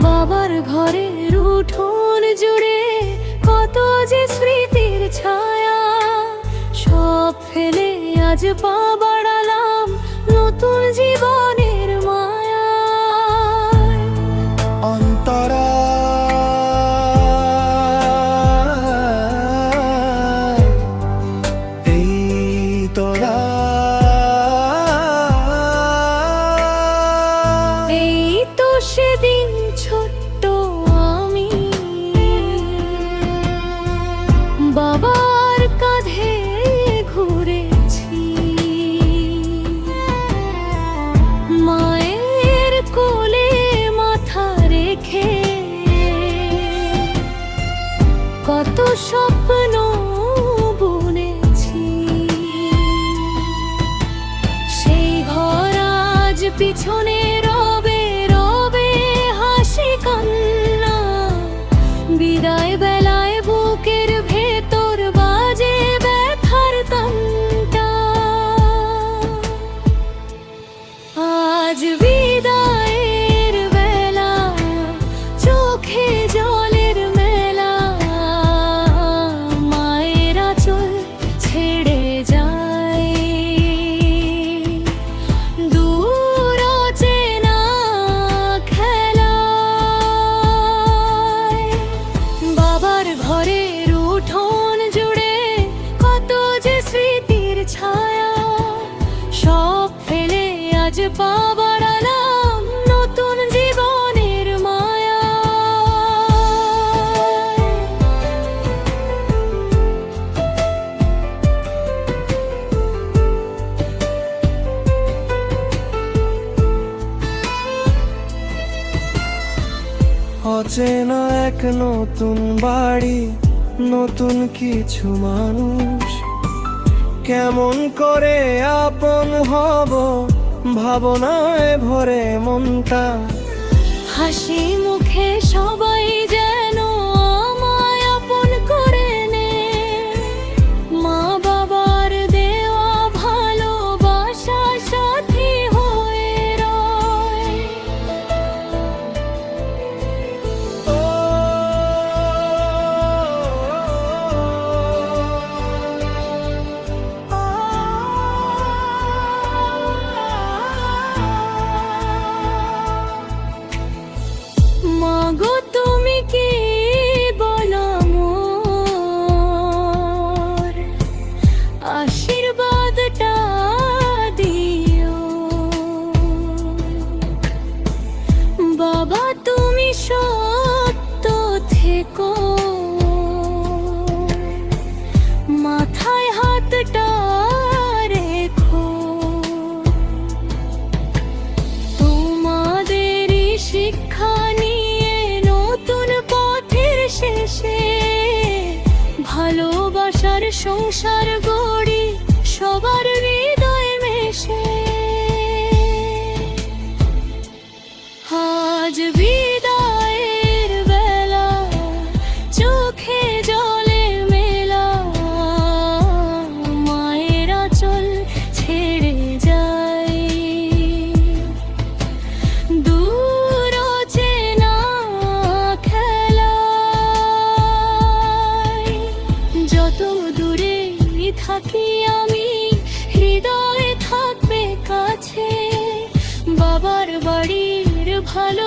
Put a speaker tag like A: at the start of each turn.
A: বাবার ঘরের উঠোন জুড়ে কত যে স্মৃতির ছায়া, সব ফেলে আজ পা বাড়ালাম নতুন জীবনের মায়ায়।
B: অন্তরা এই তোরা,
A: এই তো সেদিন ছোট্ট আমি, বাবার কাঁধে ঘুরেছি, মায়ের কোলে মাথা রেখে কত স্বপ্ন বুনেছি। সেই ঘর আজ পিছনে রবে রবে হাসি কান্না, বিদায় বেলায় বুকের ভেতর বাজে ব্যথার তানটা। আজ বিদায়ের বেলা, চোখে জলের মেলা, মায়ের আঁচল ছেড়ে যায় দূর অচেনা খেলায়। বাবার ঘরের উঠোন জুড়ে কত যে স্মৃতির ছায়া, সব ফেলে আজ পা বাড়ালাম নতুন জীবনের মায়া।
B: অচেনা এক নতুন বাড়ি, নতুন কিছু মানুষ, কেমন করে আপন হব ভাবনায় ভরে মনটা।
A: হাসি মুখে সবাই যেন আমায় আপন করে নে, মা বাবার দেওয়া ভালোবাসা সাথী হয়ে রয়। মাগো তুমি কি বলো মোর, আশীর্বাদটা দিও। বাবা তুমি সত্য থেকো, মাথায় হাতটা রেখো। তোমাদেরই শিক্ষা নিয়ে নতুন পথের শেষে ভালোবাসার সংসার গড়ি সবার হৃদয় মেশে। আজ বিদায়ের বেলা, চোখে জলের মেলা, মায়ের আঁচল ছেড়ে যায় দূর অচেনা খেলায়। যত দূরে থাকি আমি, হৃদয়ে থাকবে কাছে বাবার বাড়ির ভালো